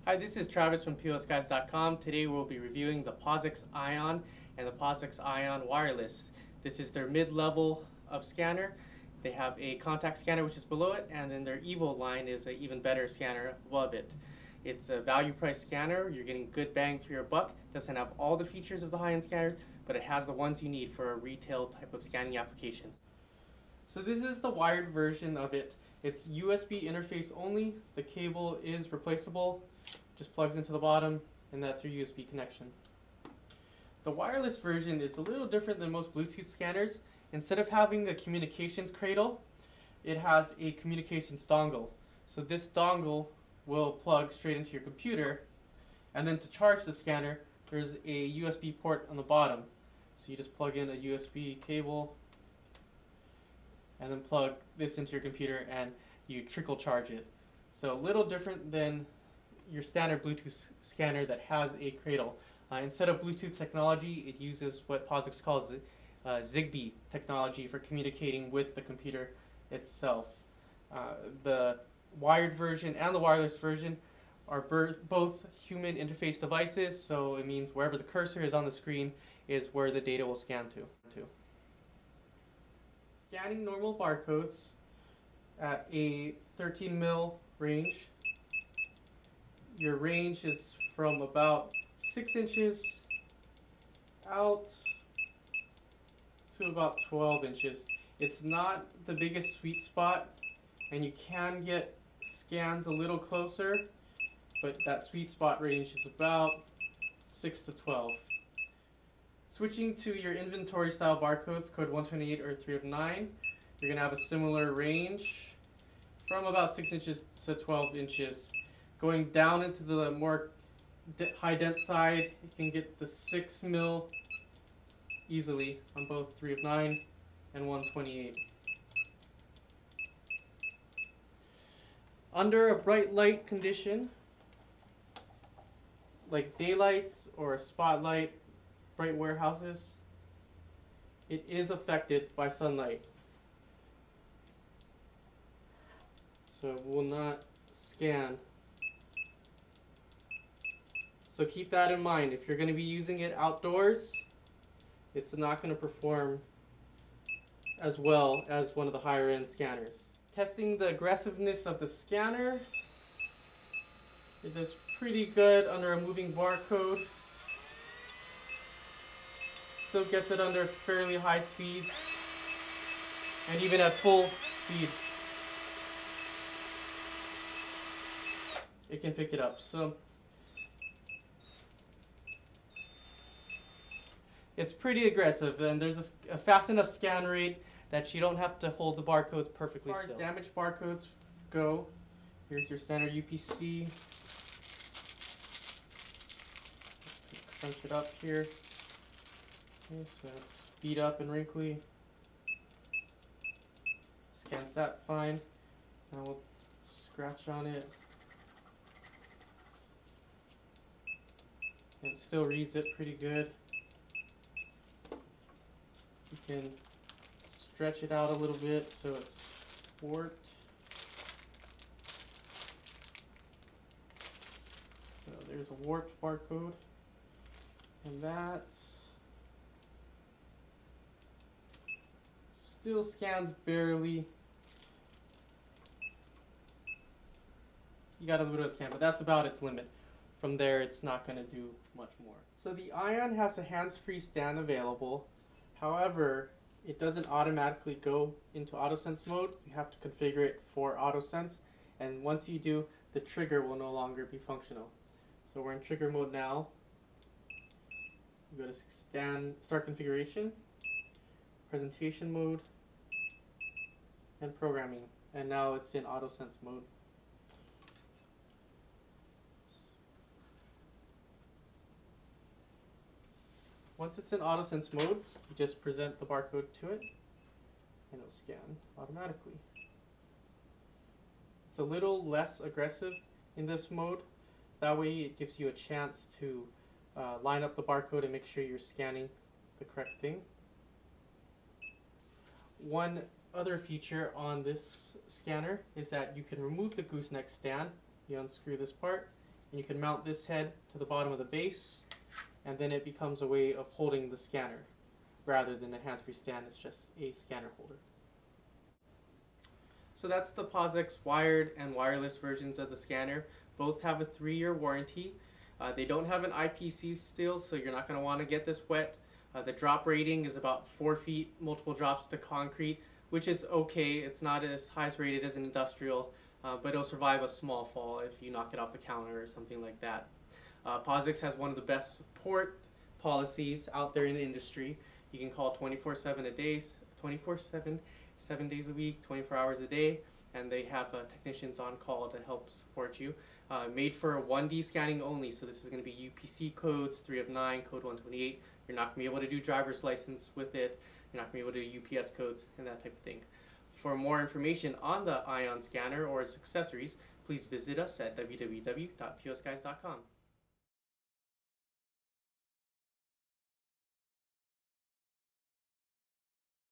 Hi, this is Travis from POSGuys.com. Today we'll be reviewing the POS-X Ion and the POS-X Ion Wireless. This is their mid-level of scanner. They have a contact scanner which is below it, and then their Evo line is an even better scanner above it. It's a value price scanner. You're getting good bang for your buck. Doesn't have all the features of the high-end scanners, but it has the ones you need for a retail type of scanning application. So this is the wired version of it. It's USB interface only. The cable is replaceable. Just plugs into the bottom, and that's your USB connection. The wireless version is a little different than most Bluetooth scanners. Instead of having a communications cradle, it has a communications dongle. So this dongle will plug straight into your computer, and then to charge the scanner, there's a USB port on the bottom. So you just plug in a USB cable, and then plug this into your computer, and you trickle charge it. So a little different than your standard Bluetooth scanner that has a cradle. Instead of Bluetooth technology, it uses what POSGuys calls Zigbee technology for communicating with the computer itself. The wired version and the wireless version are both human interface devices, so it means wherever the cursor is on the screen is where the data will scan to. Scanning normal barcodes at a 13 mil range. Your range is from about 6 inches out to about 12 inches. It's not the biggest sweet spot, and you can get scans a little closer, but that sweet spot range is about 6 to 12. Switching to your inventory style barcodes, code 128 or 3 of 9, you're going to have a similar range from about 6 inches to 12 inches. Going down into the more high dense side, you can get the 6 mil easily on both 3 of 9 and 128. Under a bright light condition, like daylights or a spotlight, bright warehouses, it is affected by sunlight. So it will not scan. So keep that in mind. If you're going to be using it outdoors, it's not going to perform as well as one of the higher end scanners. Testing the aggressiveness of the scanner. It does pretty good under a moving barcode. Still gets it under fairly high speeds, and even at full speed it can pick it up. So it's pretty aggressive, and there's a fast enough scan rate that you don't have to hold the barcodes perfectly still. As far as damaged barcodes go, here's your standard UPC. Crunch it up here. Okay, so it's beat up and wrinkly. Scans that fine. Now we'll scratch on it. And it still reads it pretty good. You can stretch it out a little bit so it's warped. So there's a warped barcode, and that still scans barely. You got a little bit of scan, but that's about its limit. From there, it's not going to do much more. So the Ion has a hands-free stand available. However, it doesn't automatically go into Autosense mode. You have to configure it for Autosense, and once you do, the trigger will no longer be functional. So we're in trigger mode now. You go to start configuration, presentation mode, and programming, and now it's in Autosense mode. Once it's in Autosense mode, you just present the barcode to it, and it'll scan automatically. It's a little less aggressive in this mode. That way it gives you a chance to line up the barcode and make sure you're scanning the correct thing. One other feature on this scanner is that you can remove the gooseneck stand. You unscrew this part, And you can mount this head to the bottom of the base, and then it becomes a way of holding the scanner rather than a hands-free stand. It's just a scanner holder. So that's the POSGuys wired and wireless versions of the scanner. Both have a 3-year warranty. They don't have an IPC seal, so you're not going to want to get this wet. The drop rating is about 4 feet, multiple drops to concrete, which is okay. It's not as high rated as an industrial, but it'll survive a small fall if you knock it off the counter or something like that. POSGuys has one of the best support policies out there in the industry. You can call 24/7 a day, 24/7, 7 days a week, 24 hours a day, and they have technicians on call to help support you. Made for 1D scanning only, so this is going to be UPC codes, 3 of 9, code 128. You're not going to be able to do driver's license with it. You're not going to be able to do UPS codes and that type of thing. For more information on the Ion scanner or its accessories, please visit us at www.POSGuys.com.